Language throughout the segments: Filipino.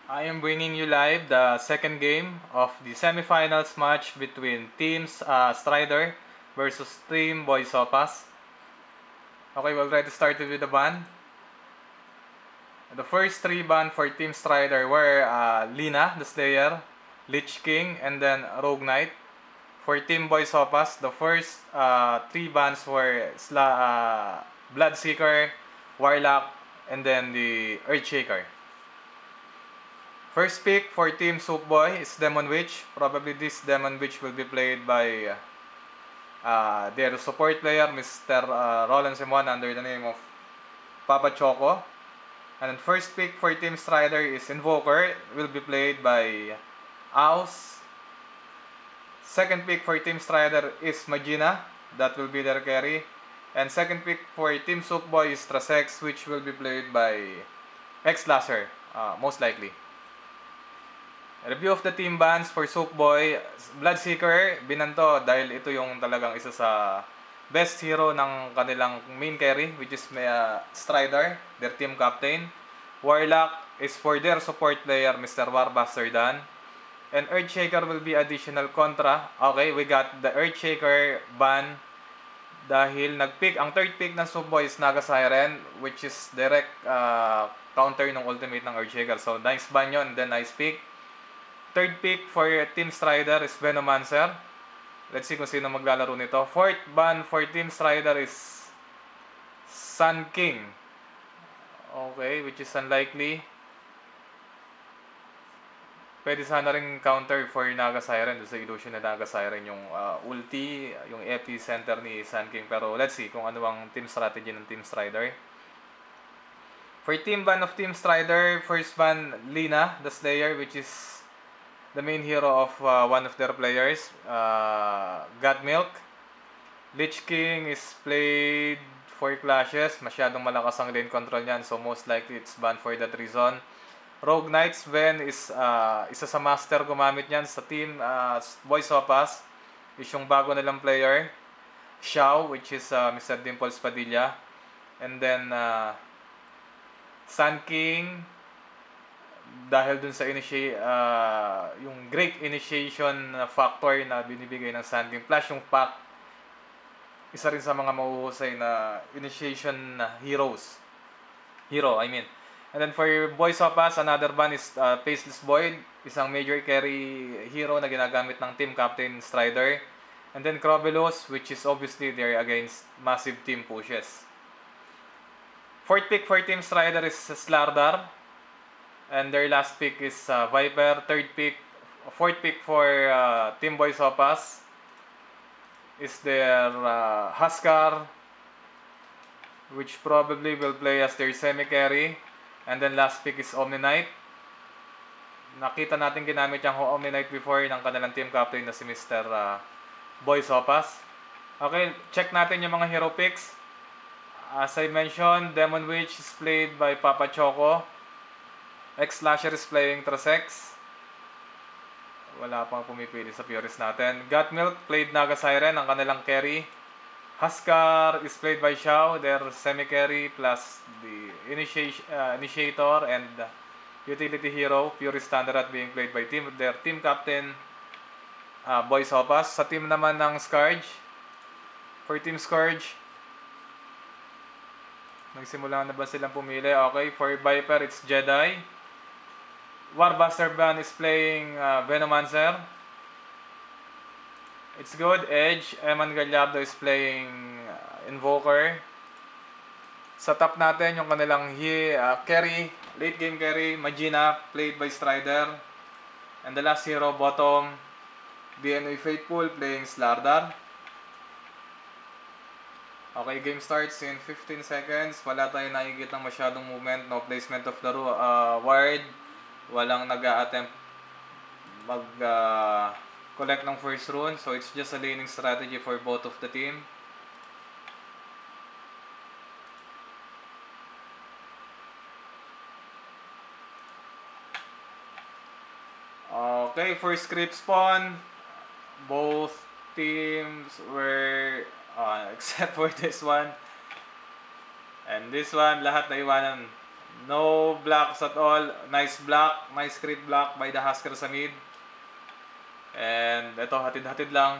I am bringing you live the second game of the semifinals match between Teams Strider versus Team Boy Sopas. Okay, we already started with the ban. The first three ban for Team Strider were Lina, the Slayer, Lich King, and then Rogue Knight. For Team Boy Sopas, the first three bans were Bloodseeker, Warlock, and then the Earthshaker. First pick for Team Soup Boy is Demon Witch. Probably this Demon Witch will be played by their support player, Mr. Roland Simon, under the name of Papa Choco. And then first pick for Team Strider is Invoker. Will be played by Aus. Second pick for Team Strider is Magina. That will be their carry. And second pick for Team Soup Boy is Trasex, which will be played by X-Lasser, most likely. Review of the team bans for Soup Boy. Bloodseeker, binanto dahil ito yung talagang isa sa best hero ng kanilang main carry, which is Strider, their team captain. Warlock is for their support player, Mr. Warbuster Dan. And Earthshaker will be additional contra. Okay, we got the Earthshaker ban dahil nag-pick, ang third pick ng Soup Boy is Naga Siren, which is direct counter ng ultimate ng Earthshaker. So nice ban yun, and then nice pick. Third pick for Team Strider is Venomancer. Let's see kung sino maglalaro nito. Fourth ban for Team Strider is Sun King. Okay, which is unlikely. Pwede sana rin counter for Naga Siren. Doon sa illusion na Naga Siren yung ulti, yung epicenter ni Sun King. Pero let's see kung ano ang team strategy ng Team Strider. For team ban of Team Strider, first ban Lina, the Slayer, which is the main hero of one of their players, God Milk. Lich King is played for clashes. Masyadong malakas ang lane control niyan, so most likely it's banned for that reason. Rogue Knight Sven is isa sa master gumamit niyan sa team Boy Sopas. Is yung bago nilang player, Xiao, which is Mr. Dimples Padilla. And then Sun King, dahil dun sa yung great initiation factor na binibigay ng Sun King, plus yung pack, isa rin sa mga mahuhusay na initiation hero, I mean. And then for Boy Sopas, another ban is Faceless Void, isang major carry hero na ginagamit ng team captain Strider. And then Crobelos, which is obviously they're against massive team pushes. Fourth pick for Team Strider is Slardar. And their last pick is Viper. Fourth pick for Team Boy Sopas is their Huskar, which probably will play as their semi-carry. And then last pick is Omni Knight. Nakita natin ginamit yung Omni Knight before ng kanilang team captain na si Mr. Boy Sopas. Okay, check natin yung mga hero picks. As I mentioned, Demon Witch is played by Papa Choco. X-Slasher is playing Trasex. Wala pang pumipili sa purist natin. Got Milk played Naga Siren, ang kanilang carry. Huskar is played by Xiao, their semi-carry plus the initiator and utility hero. Purist Standard being played by their team captain, Boy Sopas. Sa team naman ng Scourge, for Team Scourge, nagsimula na ba silang pumili? Okay, for Viper it's Jedi. Warbuster Ban is playing Venomancer. It's good. Edge, Eman Gallardo is playing Invoker. Sa top natin, yung kanilang carry, late game carry, Magina, played by Strider. And the last hero, bottom, BNA Faithful, playing Slardar. Okay, game starts in 15 seconds. Wala tayong nakikita ng masyadong movement, no placement of the ward. Walang nag-a-attempt mag-collect ng first rune. So it's just a laning strategy for both of the team. Okay, for script spawn, both teams were, except for this one and this one, lahat na iwanan. No blocks at all. Nice block. Nice crit block by the Husker sa mid. And ito, hatid-hatid lang.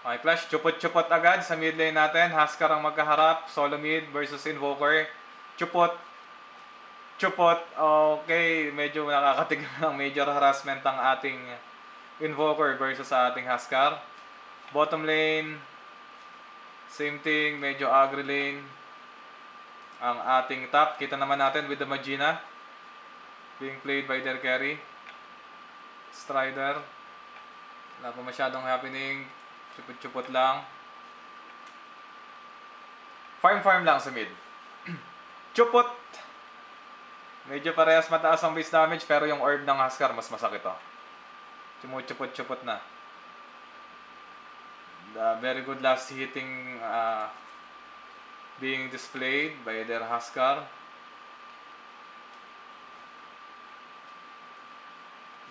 Okay, Clash. Chupot-chupot agad sa mid lane natin. Husker ang magkaharap. Solo mid versus Invoker. Chupot. Chupot. Okay, medyo nakakatigil ng major harassment ang ating Invoker versus sa ating Husker. Bottom lane. Same thing. Medyo agri lane. Ang ating top. Kita naman natin with the Magina. Being played by their carry. Strider. Wala pa masyadong happening. Chupot-chupot lang. Farm lang sa mid. Chupot! Medyo parehas mataas ang base damage pero yung orb ng Husker mas masakit to. Chupot-chupot na. The very good last hitting being displayed by their Husker.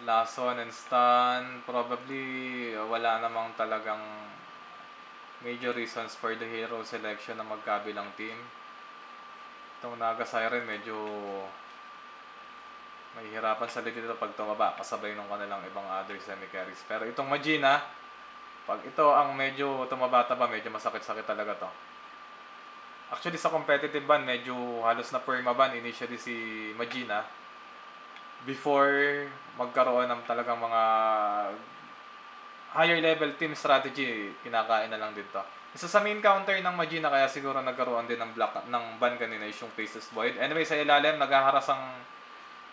Lason and stun, probably wala namang talagang major reasons for the hero selection ng magkabilang team. Itong Naga Siren medyo may hirapan sa lead dito pag tumaba kasabay ng kanilang ibang other semi-carries. Pero itong Magina, pag ito ang medyo tumaba-taba, medyo masakit-sakit talaga to. Actually sa competitive ban, medyo halos na perma ban initially si Magina. Before magkaroon ng talagang mga higher level team strategy, kinakain na lang dito. Isa sa main counter ng Magina kaya siguro nagkaroon din ng block ng ban kanina is yung Faceless Void. Anyway, sa ilalim naghaharas ang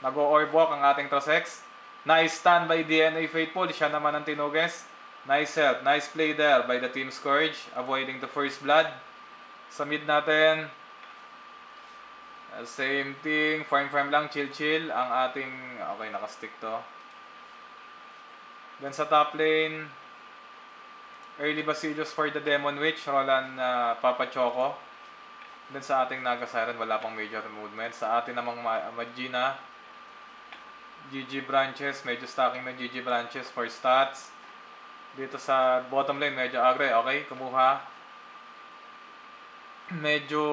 nag-o-orb walk ang ating Trosex. Nice stun by DNA Faithful, siya naman ang tinuges. Nice help, nice play there by the Team Scourge, avoiding the first blood. Sa mid natin, same thing, farm lang, chill ang ating, okay, nakastick to. Then sa top lane, early Basilius for the Demon Witch, Roland Papa Choco. Then sa ating Naga Siren, wala pang major movement. Sa ating namang Magina, GG branches, medyo stacking ng GG branches for stats. Dito sa bottom lane, medyo agre, okay, kumuha. Medyo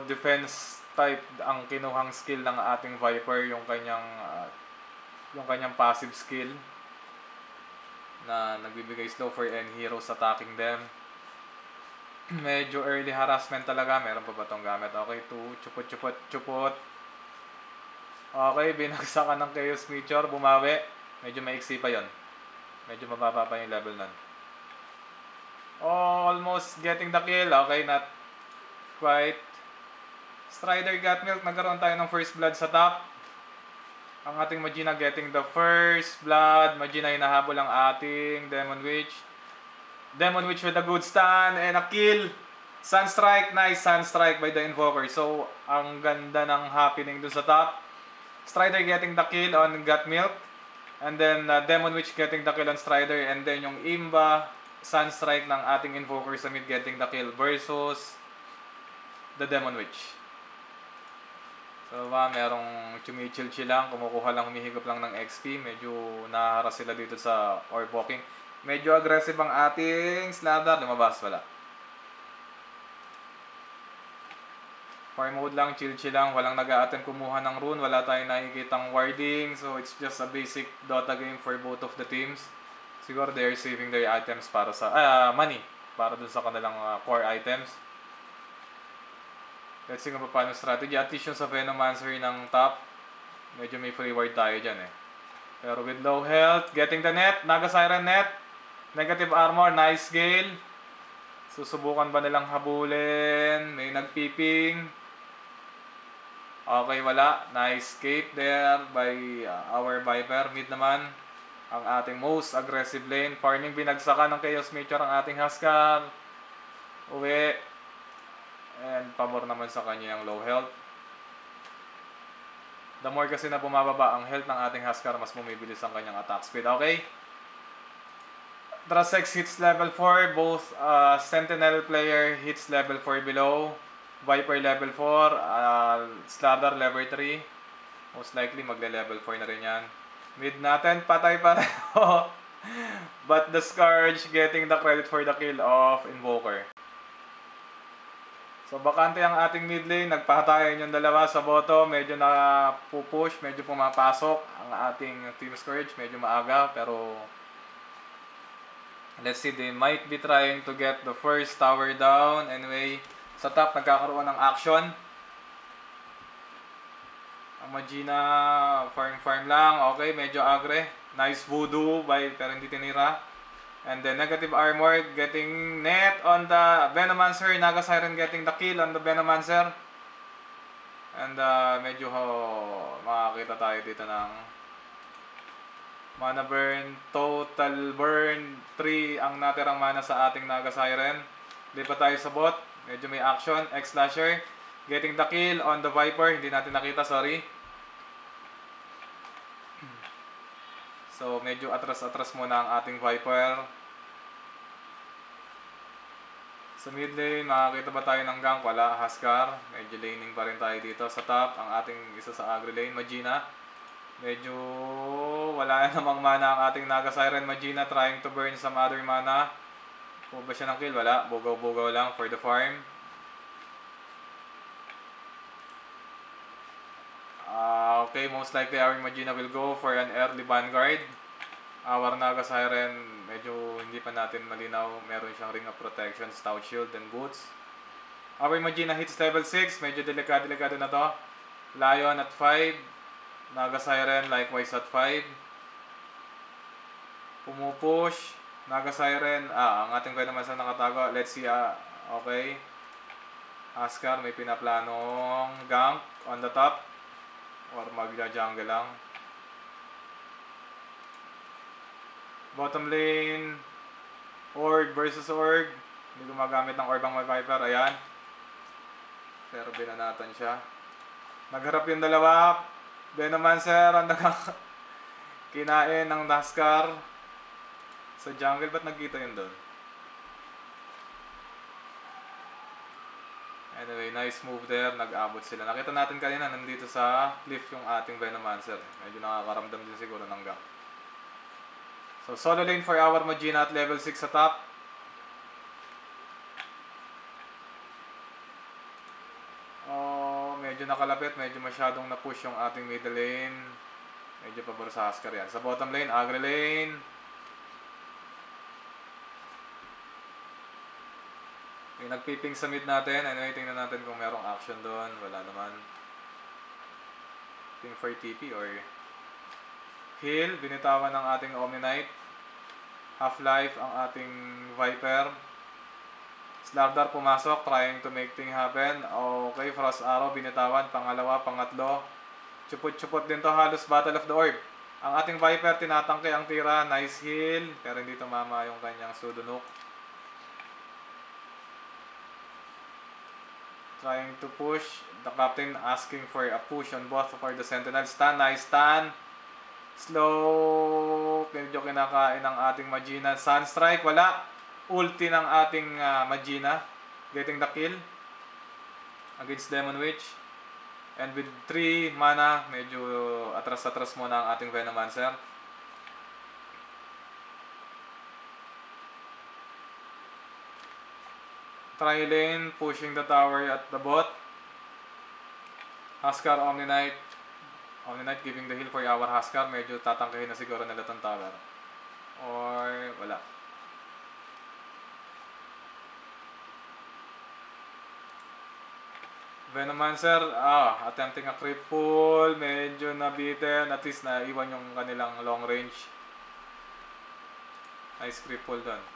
defense type ang kinuhang skill ng ating Viper, yung kanyang passive skill na nagbibigay slow for any heroes attacking them. Medyo early harassment talaga. Meron pa ba itong gamit? Okay, 2, chupot. Okay, binagsakan ng Chaos Meteor, bumawi. Medyo maiksi pa yon. Medyo mababa pa yung level nun. Oh, almost getting the kill. Okay, not quite. Strider got milk. Nagkaroon tayo ng first blood sa top. Ang ating Magina getting the first blood. Magina hinahabol ang ating Demon Witch. Demon Witch with a good stun and a kill. Sunstrike. Nice Sunstrike by the Invoker. So, ang ganda ng happening dun sa top. Strider getting the kill on Got Milk. And then, Demon Witch getting the kill on Strider. And then, yung Imba, Sunstrike ng ating Invoker sa mid getting the kill versus the Demon Witch. So, merong chumichill-chill lang, kumukuha lang, humihigop lang ng XP. Medyo naharas sila dito sa orb walking. Medyo aggressive ang ating Slardar. Lumabas, wala. Farm mode lang, chill-chill lang. Walang nag-a-attempt kumuha ng rune. Wala tayong nakikitang warding. So, it's just a basic Dota game for both of the teams. Siguro they're saving their items para sa money. Para dun sa kanilang core items. Let's see kung paano strategy. At least yung sa Venomancer ng top, medyo may free ward tayo dyan eh. Pero with low health, getting the net. Naga Siren net. Negative armor, nice Gale. Susubukan ba nilang habulin? May nagpiping. Okay, wala. Nice escape there by our Viper. Mid naman, ang ating most aggressive lane. Farming binagsakan ng Chaos Meteor ang ating Husker. Uwi. And pabor naman sa kanya yung low health. The more kasi na bumababa ang health ng ating Husker, mas bumibilis ang kanyang attack speed. Okay? Trosex hits level 4. Both Sentinel player hits level 4 below. Viper level 4. Slardar level 3. Most likely magle-level 4 na rin yan. Mid natin, patay pareho. But the Scourge getting the credit for the kill of Invoker. So bakante ang ating mid lane, nagpahatayan yung dalawa sa bottom, medyo na pupush, medyo pumapasok ang ating Team Scourge, medyo maaga pero let's see, they might be trying to get the first tower down. Anyway, sa top nagkakaroon ng action. Ang Magina, farm lang, okay, medyo agre. Nice voodoo pero hindi tinira. And then negative armor getting net on the Venomancer. Naga Siren getting the kill on the Venomancer. And medyo makakita tayo dito ng mana burn, total burn 3 ang natirang mana sa ating Naga Siren. Lipat tayo sa bot. Medyo may action. X-Slasher getting the kill on the Viper. Hindi natin nakita, sorry. So medyo atras-atras muna ang ating Viper. Sa mid lane, makakita ba tayo ng gank? Wala, Huskar. Medyo laning pa rin tayo dito. Sa top, ang ating isa sa agri lane, Magina. Medyo wala namang mana ang ating Naga Siren. Magina trying to burn some other mana. Kung ba siya ng kill? Wala. Bugaw-bugaw lang for the farm. Okay, most likely our Magina will go for an early Vanguard. Our Naga Siren, medyo hindi pa natin malinaw. Meron siyang ring of protection, stout shield, and boots. Our Magina hits level 6. Medyo delikado na to. Lion at 5. Naga Siren likewise at 5. Pumupush. Naga Siren. Ang ating Venomancer nakatago. Let's see. Okay. Huskar, may pinaplanong gank on the top. Or magja-jungle lang. Bottom lane. Org versus Org. Hindi gumagamit ng Orb ang Viper. Ayan. Pero binanatan siya. Nagharap yung dalawa. Venomancer ang kinain ng Huskar. Sa jungle. Ba't nagkita yun doon? Anyway, nice move there. Nag-abot sila. Nakita natin kanina nandito sa cliff yung ating Venomancer. Medyo nakakaramdam din siguro ng gank. So, solo lane for our Magina at level 6 sa top. Medyo nakalapit. Medyo masyadong na-push yung ating middle lane. Medyo pabor sa Huskar yan. Sa bottom lane, agri lane. May nagpiping sa mid natin. Anyway, tingnan natin kung merong action doon. Wala naman. Ping for TP or heal. Binitawan ng ating Omni Knight. Half-life ang ating Viper. Slardar pumasok. Trying to make thing happen. Okay, Frost Arrow. Binitawan. Pangalawa, pangatlo. Chupot-chupot din to. Halos Battle of the Orb. Ang ating Viper, tinatangke ang tira. Nice heal. Pero hindi tumama yung kanyang Sudonuk. Trying to push. The captain asking for a push on both for the Sentinel. Stun, nice stun. Slow. Medyo kinakain ng ating Magina. Sunstrike, wala. Ulti ng ating Magina. Getting the kill against Demon Witch. And with 3 mana, medyo atras-atras muna ang ating Venomancer. Tri-lane, pushing the tower at the bot. Huskar, Omni Knight. Omni Knight giving the heal for our Huskar. Medyo tatangkahin na siguro nila itong tower. Or wala. Venomancer, attempting a creep pull. Medyo nabitin. At least naiwan yung kanilang long range. Nice creep pull doon.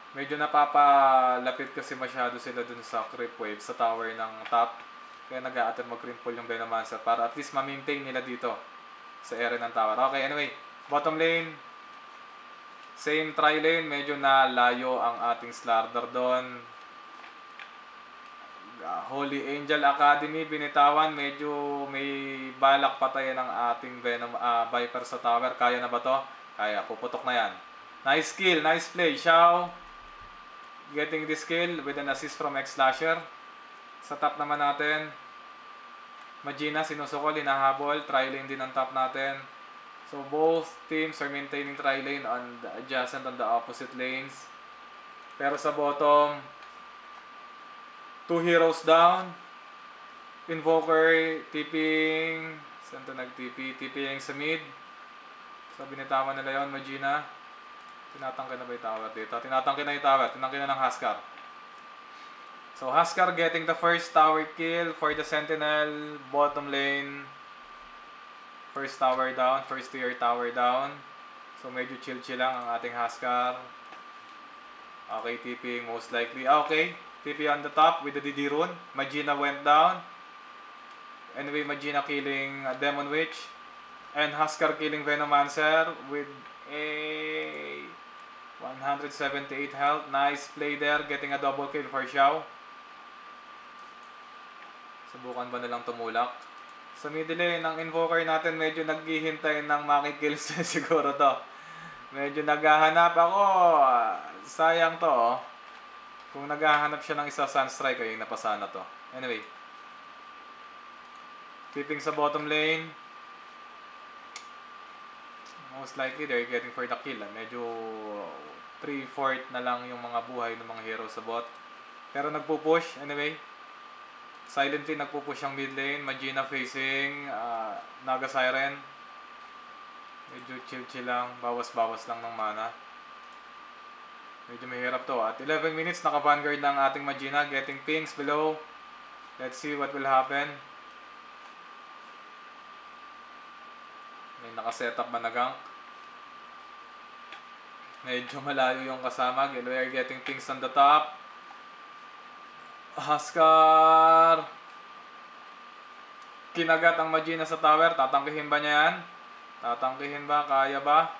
Medyo napapalapit kasi masyado sila dun sa creep wave sa tower ng top. Kaya nag-a-attempt mag-creep pull yung Venomancer para at least ma-maintain nila dito sa area ng tower. Okay, anyway. Bottom lane. Same tri-lane. Medyo nalayo ang ating Slardar doon. Holy Angel Academy. Binitawan. Medyo may balak patayin ang ating Viper sa tower. Kaya na ba to? Kaya. Puputok na yan. Nice kill. Nice play. Xiao getting this kill with an assist from X-Slasher. Sa top naman natin, Magina, sinusukol, hinahabol. Tri-lane din ang top natin. So both teams are maintaining tri-lane on the adjacent on the opposite lanes. Pero sa bottom, 2 heroes down. Invoker, tipping. Saan to nag-TP? TP yung sa mid. So, binitawan nila yun, Magina. Tinatangke na ba yung tower dito? Tinatangke na yung tower. Tinangke na ng Huskar. So, Huskar getting the first tower kill for the Sentinel. Bottom lane. First tower down. First tier tower down. So, medyo chill-chill lang ang ating Huskar. Okay, TP most likely. Okay, TP on the top with the DD rune. Magina went down. Anyway, Magina killing Demon Witch. And Huskar killing Venomancer with a 178 health. Nice play there. Getting a double kill for Xiao. Subukan ba nilang tumulak? Sa middle lane, ng Invoker natin medyo naghihintay ng makikills siguro to. Medyo naghahanap ako. Sayang to, oh. Kung naghahanap siya ng isa Sunstrike, ay napasana to. Anyway. Tipping sa bottom lane. Most likely, they're getting for the kill. Medyo 3/4 na lang yung mga buhay ng mga hero sa bot. Pero nagpupush, anyway. Silently nagpupush ang mid lane. Magina facing Naga Siren. Medyo chill-chill lang. Bawas-bawas lang ng mana. Medyo mahirap to. At 11 minutes, naka-vanguard ng ating Magina. Getting pings below. Let's see what will happen. May naka-setup ba na gank? Medyo malayo yung kasama. We are getting things on the top. Huskar. Kinagat ang Magina sa tower. Tatangkihin ba niya yan? Tatangkihin ba? Kaya ba?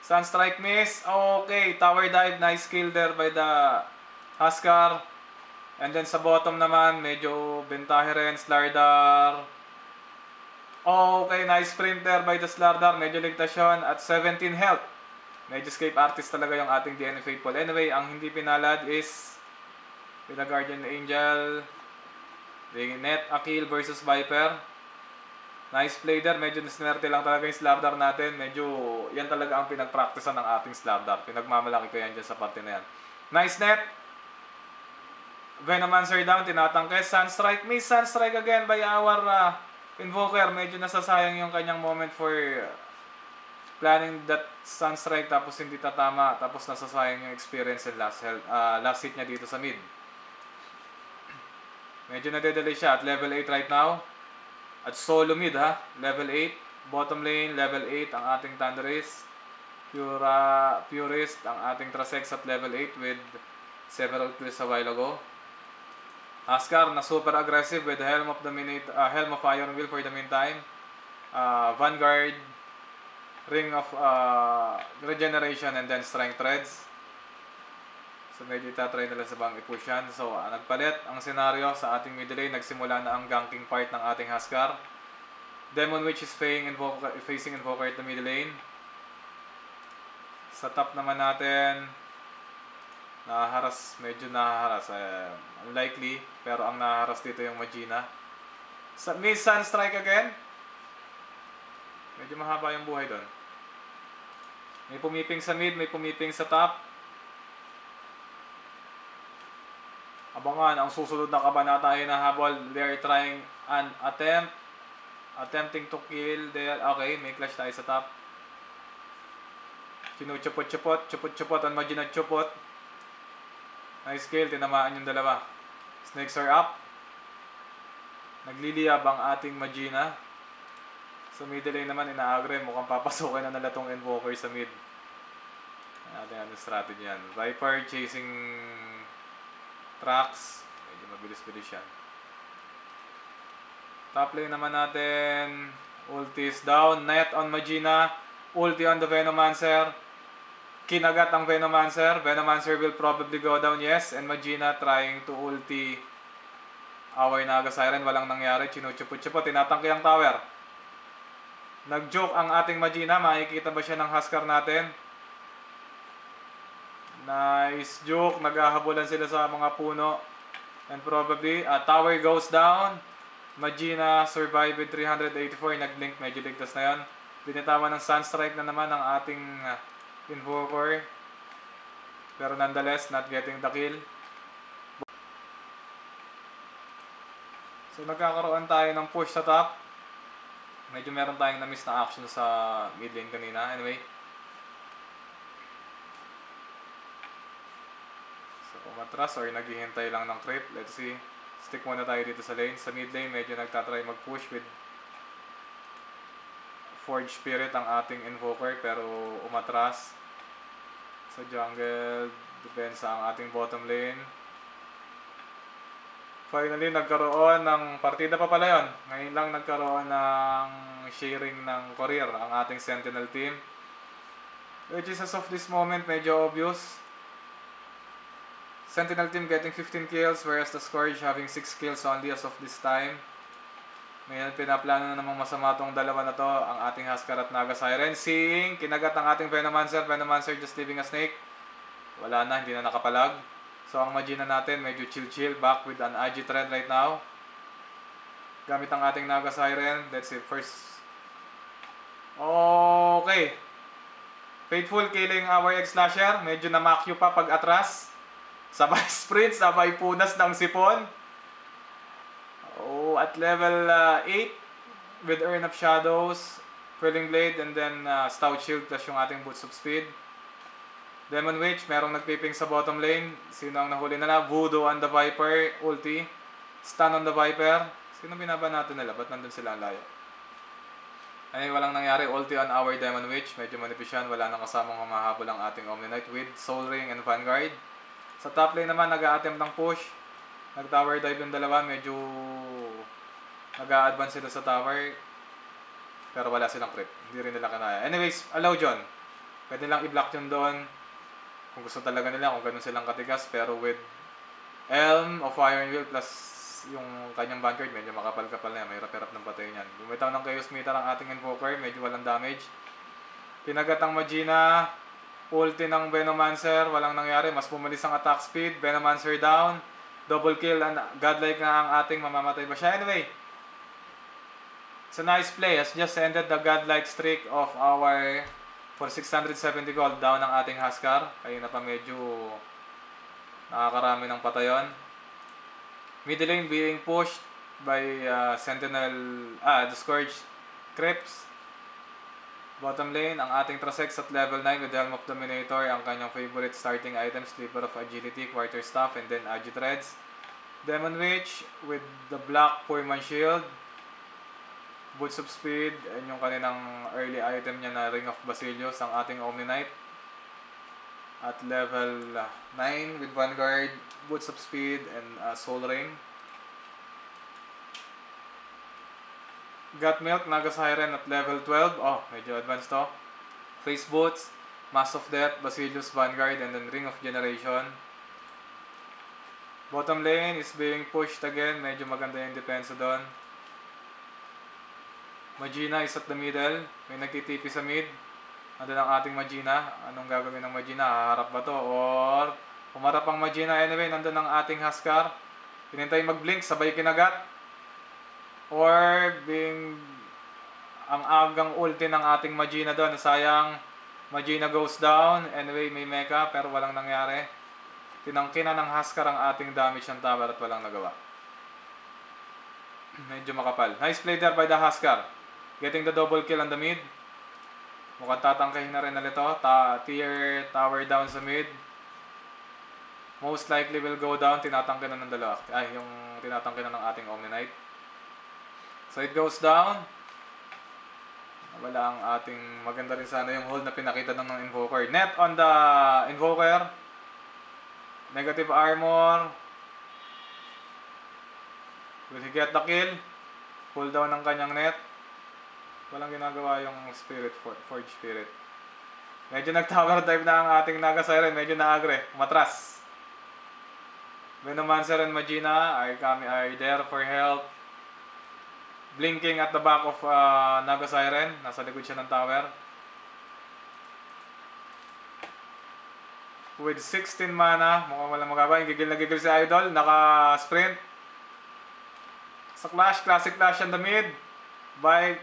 Sunstrike miss. Okay. Tower dive. Nice kill there by the Huskar. And then sa bottom naman, medyo bentahe rin. Slardar. Okay, nice sprinter by the Slardar. Medyo ligtas yun at 17 health. Medyo escape artist talaga yung ating DNF Faithful. Anyway, ang hindi pinalad is with the Guardian Angel. Net Akil versus Viper. Nice play there. Medyo nasnerte lang talaga yung Slardar natin. Medyo yan talaga ang pinagpracticean ng ating Slardar. Pinagmamalaki ko yan dyan sa parte na yan. Nice net. Venomancer down. Tinatangke. Sunstrike. Miss Sunstrike again by our Invoker. Medyo nasasayang yung kanyang moment for planning that Sunstrike tapos hindi tatama. Tapos nasasayang yung experience and last hit niya dito sa mid. Medyo nadedelay siya at level 8 right now. At solo mid ha. Level 8. Bottom lane, level 8 ang ating Thunderist. Purist ang ating Trasex at level 8 with several kills a while ago. Huskar na super aggressive with Helm of Iron Will for the meantime. Vanguard, Ring of Regeneration, and then Strength Threads. So medyo itatry nila sa bang i-push yan. So nagpalit ang senaryo sa ating middle lane. Nagsimula na ang ganking part ng ating Huskar. Demon Witch is facing Invoker at the middle lane. Sa top naman natin, medyo nahaharas. Unlikely, pero ang nahaharas dito yung Magina. Miss Sunstrike again. Medyo mahaba yung buhay doon. May pumiping sa mid, may pumiping sa top. Abangan ang susunod na kabanata ay nahabol. They are trying an attempting to kill there. Okay, may clash tayo sa top. Chupot ang Magina chupot. Nice kill, tinamaan yung dalawa. Snakes are up. Nagliliyab ang ating Magina. Sa middle lane naman, ina-agre. Mukhang papasukin na nila tong Invoker sa mid. Ating strategy yan. Viper chasing tracks. Medyo mabilis-bilis yan. Top lane naman natin. Ulti is down. Net on Magina. Ulti on the Venomancer. Kinagat ang Venomancer. Venomancer will probably go down, yes. And Magina trying to ulti our Naga Siren. Walang nangyari. Chinuchupot-chupot. Tinatangki ang tower. Nag-joke ang ating Magina. Makikita ba siya ng Huskar natin? Nice joke. Naghahabulan sila sa mga puno. And probably, tower goes down. Magina survive with 384. Nag-blink. Medyo ligtas na yan. Binitawan ng Sunstrike na naman ang ating Invoker. Pero nonetheless, not getting the kill. So nagkakaroon tayo ng push sa top. Medyo meron tayong na-miss na action sa mid lane kanina. Anyway. So umatras or naghihintay lang ng creep. Let's see. Stick muna tayo dito sa lane. Sa mid lane, medyo nagtatry mag-push with Forge Spirit ang ating Invoker pero umatras. Sa jungle, depensa ang ating bottom lane. Finally, nagkaroon ng partida pa pala yun. Ngayon lang nagkaroon ng sharing ng career ang ating Sentinel team. Which is as of this moment, medyo obvious. Sentinel team getting 15 kills whereas the Scourge having 6 kills only as of this time. Ngayon, pinaplano na namang masama tong dalawa na to, ang ating Huskar at Naga Siren. Seeing, kinagat ang ating Venomancer. Venomancer just leaving a snake. Wala na, hindi na nakapalag. So, ang Magina natin, medyo chill-chill. Back with an Agi Thread right now. Gamit ang ating Naga Siren. Let's see, first. Okay. Faithful killing our X-Slasher. Medyo na-macue pa pag atras. Sabay sprint, sabay punas ng sipon. Oh, at level 8 with Urn of Shadows, Quelling Blade, and then Stout Shield plus yung ating Boots of Speed. Demon Witch, merong nagpiping sa bottom lane. Sino ang nahuli nila? Voodoo on the Viper, ulti. Stun on the Viper. Sino binaba natin nila? Ba't nandun sila ang layo? Ay, walang nangyari. Ulti on our Demon Witch. Medyo manipis yan. Wala nang kasamang humahabol ang ating Omni Knight with Soul Ring and Vanguard. Sa top lane naman, nag-a-attempt ng push. Nag-tower dive yung dalawa. Medyo nag-a-advance sila sa tower. Pero wala silang crit. Hindi rin nila kanaya. Anyways, allow John. Pwede lang i-block yun doon. Kung gusto talaga nila, kung ganun silang katigas. Pero with Elm of Iron Will plus yung kanyang Vanguard, medyo makapal-kapal na yan. May hirap-hirap ng patay niyan. Bumitaw ng Chaos Meter ang ating Invoker. Medyo walang damage. Pinagat ang Magina. Ulti ng Venomancer. Walang nangyari. Mas pumalis ang attack speed. Venomancer down. Double kill. Godlike na ang ating mamamatay ba siya? Anyway. It's a nice play. Has just ended the godlike streak of our for 670 gold down ng ating Huskar. Kaya na pa medyo nakakarami ng patayon. Middle lane being pushed by Sentinel, the Scourge Crips. Bottom lane, ang ating Trasex at level 9 with Helm of Dominator, ang kanyang favorite starting item, Slipper of Agility, Quarterstaff, and then Agi Threads. Demon Witch with the Black Poryman Shield. Boots of Speed, and yung kanilang early item niya na Ring of Basilios, ang ating Omni Knight. At level 9 with Vanguard, Boots of Speed, and Soul Ring. Got Milk, Naga Siren at level 12. Oh, medyo advanced to. Face Boots, Mass of Death, Basilios, Vanguard, and then Ring of Generation. Bottom lane is being pushed again. Medyo maganda yung depensa doon. Magina is at the middle. May nagtitipi sa mid. Andun ang ating Magina. Anong gagawin ng Magina? Haharap ba to? Or humarap ang Magina. Anyway, nandun ang ating Huskar. Pinintay mag-blink, sabay kinagat. Or being ang agang ulti ng ating Magina doon. Sayang, Magina goes down. Anyway, may mecha pero walang nangyari. Tinangkina ng Huskar ang ating damage ng tower at walang nagawa. Medyo makapal. Nice play there by the Huskar. Getting the double kill on the mid. Mukhang tatangkahin na rin na ito. Tier tower down sa mid. Most likely will go down. Tinatangkin na ng dalawa. Ay, yung tinatangkin na ng ating Omni Knight. So it goes down. Wala ang ating maganda rin sana yung hold na pinakita ng Invoker. Net on the Invoker. Negative armor. Will he get the kill? Pull down ng kanyang net. Walang ginagawa yung Spirit, Forge Spirit. Medyo nag-tower dive na ang ating Naga Siren. Medyo naagre. Matras. Venomancer and Magina are there for help. Blinking at the back of Naga Siren. Nasa likod siya ng tower. With 16 mana. Mukhang walang magagawa. Gigil na gigil si Idol. Naka-sprint. Sa clash. Classic clash on the mid. By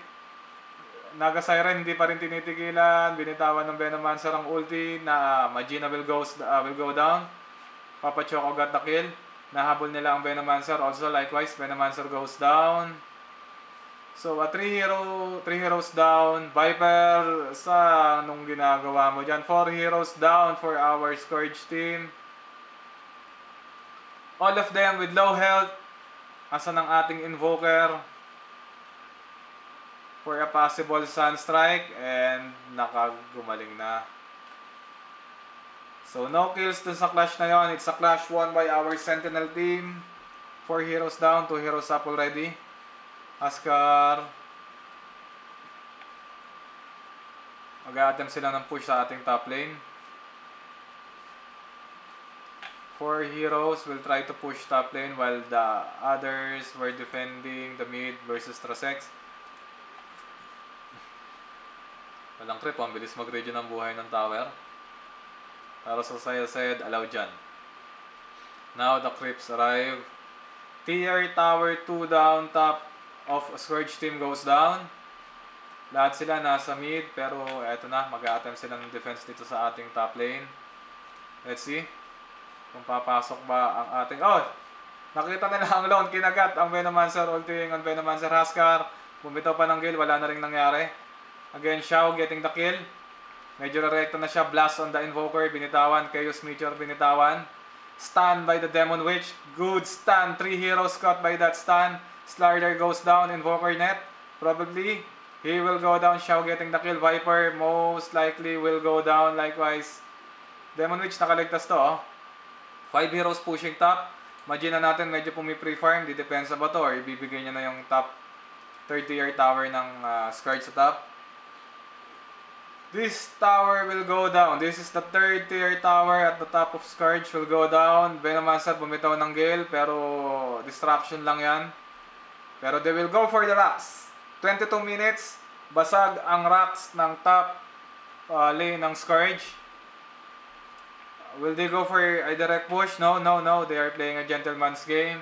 Naga Siren, hindi pa rin tinitigilan. Binitawan ng Venomancer ang ulti na Magina will go down. Papa Choco got the kill. Nahabol nila ang Venomancer. Also, likewise, Venomancer goes down. So, 3 heroes down. Viper, sa anong ginagawa mo dyan? 4 heroes down for our Scourge team. All of them with low health. Asan ang ating Invoker? For a possible Sunstrike. And nakagumaling na. So, no kills dun sa clash na yon. It's a clash won by our Sentinel team. 4 heroes down, 2 heroes up already. Huskar. Mag-a-attempt sila ng push sa ating top lane. 4 heroes will try to push top lane while the others were defending the mid versus Trasex. Walang creep, ang bilis mag-region ng buhay ng tower. Pero sa said, allow dyan. Now the creeps arrive. Tier tower 2 down, top of Scourge team goes down. Lahat sila nasa mid, pero eto na, mag-a-attempt sila ng defense dito sa ating top lane. Let's see kung papasok ba ang ating... Oh! Nakita nila ang lone, kinagat ang Venomancer, ulting ang Venomancer. Huskar, bumitaw pa ng kill, wala na rin nangyari. Again, Xiao getting the kill. Medyo direkta na siya. Blast on the Invoker. Binitawan. Chaos Meteor binitawan. Stun by the Demon Witch. Good stun. 3 heroes caught by that stun. Slider goes down. Invoker net. Probably. He will go down. Xiao getting the kill. Viper most likely will go down. Likewise. Demon Witch nakaligtas to. 5 heroes pushing top. Imagine na natin medyo pumi-pre-farm. Didepensa ba to? Or ibibigay niya na yung top 30-year tower ng Scourge sa top. This tower will go down. This is the 3rd tier tower at the top of Scourge will go down. Venomancer bumitaw ng gale pero distraction lang yan. Pero they will go for the rocks. 22 minutes. Basag ang rocks ng top lane ng Scourge. Will they go for a direct push? No. They are playing a gentleman's game.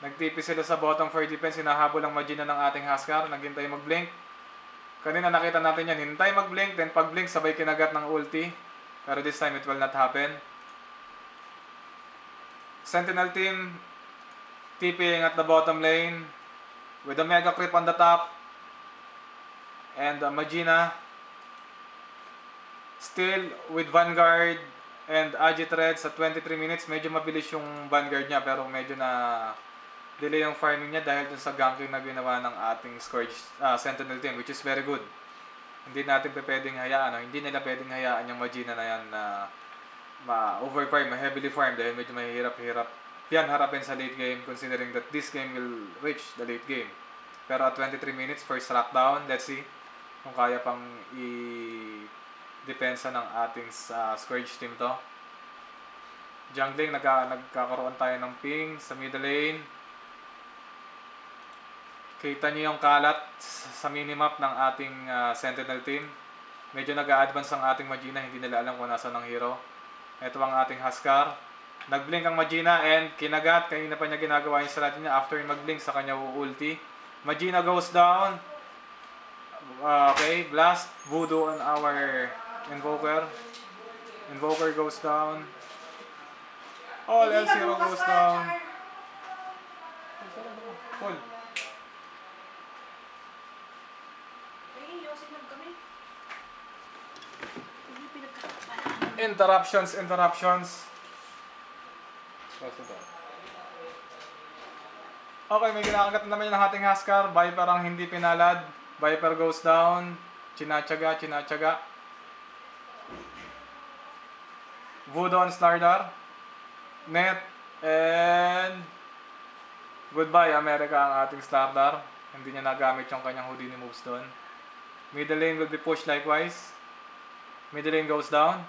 Nagtipi sila sa bottom for defense. Hinahabol ang Magina ng ating Huskar. Naghintay mag-blink. Kanina nakita natin yan, hintay mag-blink, then pag-blink sabay kinagat ng ulti. Pero this time it will not happen. Sentinel team TPing at the bottom lane with a mega creep on the top. And Magina still with Vanguard and Agitred sa 23 minutes. Medyo mabilis yung Vanguard niya pero medyo na delay yung farming niya dahil dun sa ganking na ginawa ng ating Scourge Sentinel team, which is very good. Hindi natin pwedeng hayaan, hindi nila pwedeng hayaan yung Magina na yan na ma-overfarm, ma-heavily farm dahil medyo mahirap-hirap yan harapin sa late game considering that this game will reach the late game. Pero at 23 minutes, first lockdown, let's see kung kaya pang i-depensa ng ating Scourge team to. Jungling, nagkakaroon tayo ng ping sa middle lane. Kita niyo yung kalat sa minimap ng ating Sentinel team. Medyo nag-a-advance ang ating Magina, hindi nila alam kung nasaan ang hero. Ito ang ating Huskar. Nag-blink ang Magina and kinagat. Kanina pa niya ginagawa yung strategy niya after mag-blink sa kanya ulti. Magina goes down. Okay, blast. Voodoo on our Invoker. Invoker goes down. All else hero goes down. Pull. Interruptions. Okay, may ginakagat naman yung ating Huskar. Viper ang hindi pinalad. Viper goes down. Chinatsaga. Voodoo on Slardar. Net. And goodbye America ang ating Slardar. Hindi niya nagamit yung kanyang Houdini moves doon. Middle lane will be pushed likewise. Middle lane goes down.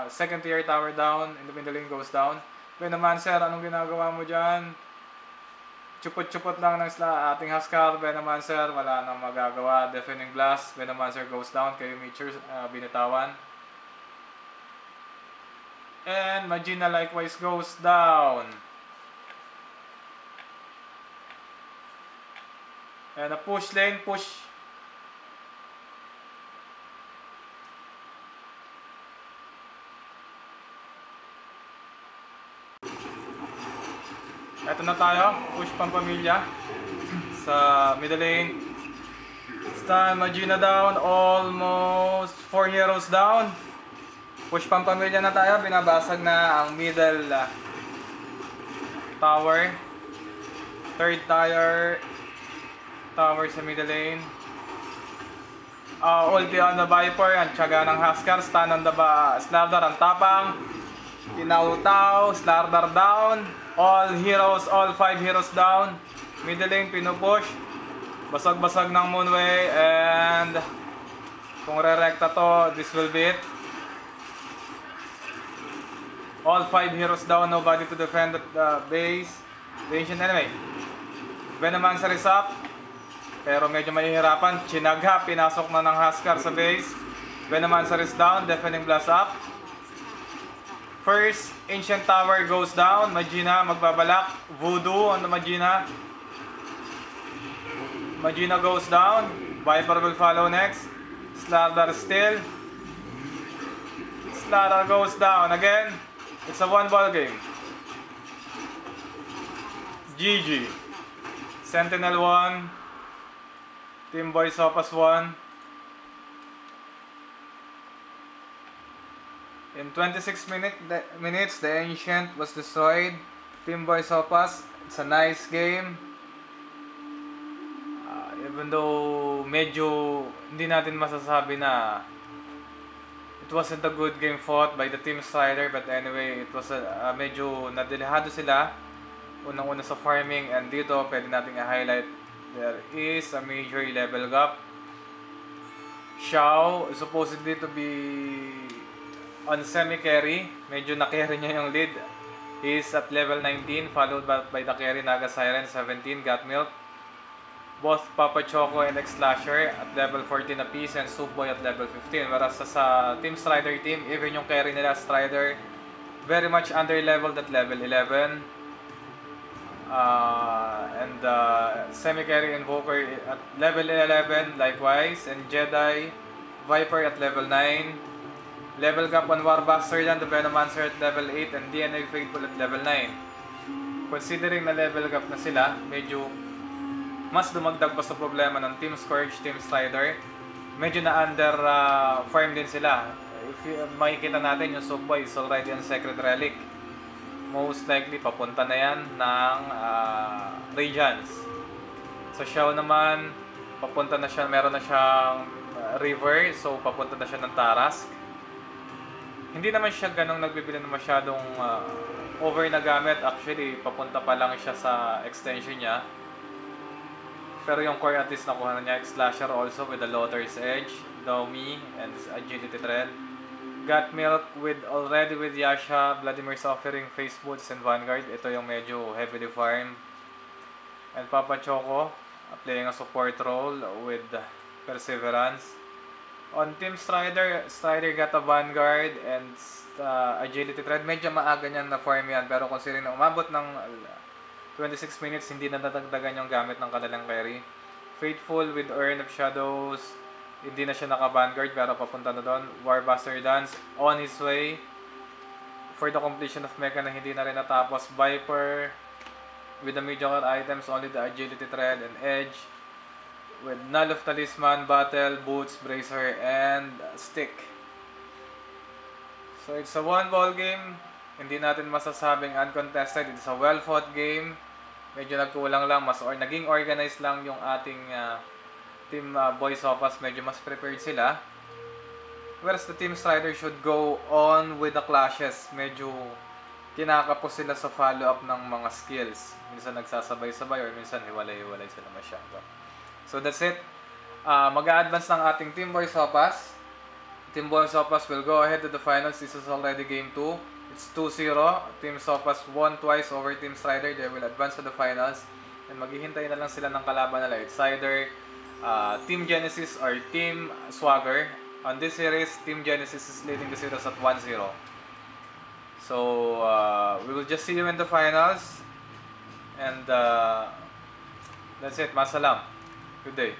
Second tier tower down, and the middle lane goes down. Venomancer, anong ginagawa mo dyan? Chupot lang ng ating Huskar. Venomancer, wala nang magagawa. Deafening Blast, Venomancer goes down. Kayo Meteor, binitawan. And Magina likewise goes down. And a push lane, push. Eto na tayo, push Pampamilya sa middle lane. Stun, Magina down, almost 4 heroes down. Push Pampamilya na tayo, binabasag na ang middle tower. Third tower sa middle lane. Ulti on the Viper, ang tiyaga ng Huskar, stun on the Slardar, ang tapang. Tinaw-taw, Slardar down. All heroes, all 5 heroes down. Middle lane, pinupush. Basag-basag ng Moonway, and kung re-recta to, this will be it. All 5 heroes down, nobody to defend the base. The Ancient anyway. Venomancer is up, pero medyo mahihirapan. Chinagha, pinasok na ng Huskar sa base. Venomancer is down, Deafening Blast up. First, Ancient Tower goes down. Magina magbabalak. Voodoo on the Magina. Magina goes down. Viper will follow next. Slardar still. Slardar goes down again. It's a 1-ball game. GG. Sentinel 1. Team Boy Sopas 1. In 26 minutes, the Ancient was destroyed. Team Boy Sopas, it's a nice game. Even though medyo hindi natin masasabi na it wasn't a good game fought by the Team Strider, but anyway, it was medyo nadelehado sila unang-una sa farming, and dito pwede nating i-highlight there is a major level gap. Xiao is supposedly to be on semi-carry, medyo na-carry niya yung lead. He is at level 19, followed by the carry Naga Siren 17, Got Milk. Both Papa Choco and X-Slasher at level 14 apiece, and Soup Boy at level 15. Whereas sa Team Strider team, even yung carry nila Strider, very much under-leveled at level 11. And Semi-Carry Invoker at level 11 likewise, and Jedi Viper at level 9. Level gap on Warbuster yan, the Venomancer at level 8, and DNA Faithful at level 9. Considering na level gap na sila, medyo mas dumagdag pa sa problema ng Team Scourge, Team Strider. Medyo na under farm din sila. If makikita natin, yung Subway is already on Secret Relic. Most likely papunta na yan ng Radiance. Sa Xiao naman, papunta na siya, meron na siyang River, so papunta na siya ng Tarask. Hindi naman siya ganong nagbibili na masyadong over na gamit. Actually, papunta pa lang siya sa extension niya. Pero yung core at least nakuha na niya. X-Slasher also with the Lothor's Edge, Domi, and Agility Thread. Got Milk already with Yasha, Vladimir's offering, Face Boots, and Vanguard. Ito yung medyo heavily farm. And Papa Choco playing a support role with Perseverance. On Team Strider, Strider got a Vanguard and Agility Thread. Medyo maaga niyan na farm yan, pero considering na umabot ng 26 minutes, hindi na nadagdagan yung gamit ng kanilang carry. Faithful with Urn of Shadows, hindi na siya naka-Vanguard pero papunta na doon. Warbuster Dance on his way for the completion of Mecha na hindi na rin natapos. Viper with the mediocre items, only the Agility Thread and Edge, with Null of Talisman, Battle, Boots, Bracer, and Stick. So it's a 1-ball game. Hindi natin masasabing uncontested. It's a well-fought game. Medyo nagkulang lang, naging organized lang yung ating Team Boy Sopas. Medyo mas prepared sila. Whereas the Team Strider should go on with the clashes. Medyo kinakapos sila sa follow-up ng mga skills. Minsan nagsasabay-sabay or minsan hiwalay-hiwalay sila masyado. So that's it. Mag-a-advance ng ating Team Boy Sopas. Team Boy Sopas will go ahead to the finals. This is already game 2. It's 2-0. Team Sopas won twice over Team Strider. They will advance to the finals. And maghihintay na lang sila ng kalaban nila. It's either Team Genesis or Team Swagger. On this series, Team Genesis is leading the series at 1-0. So, we will just see you in the finals. And that's it. Masalam. Good day.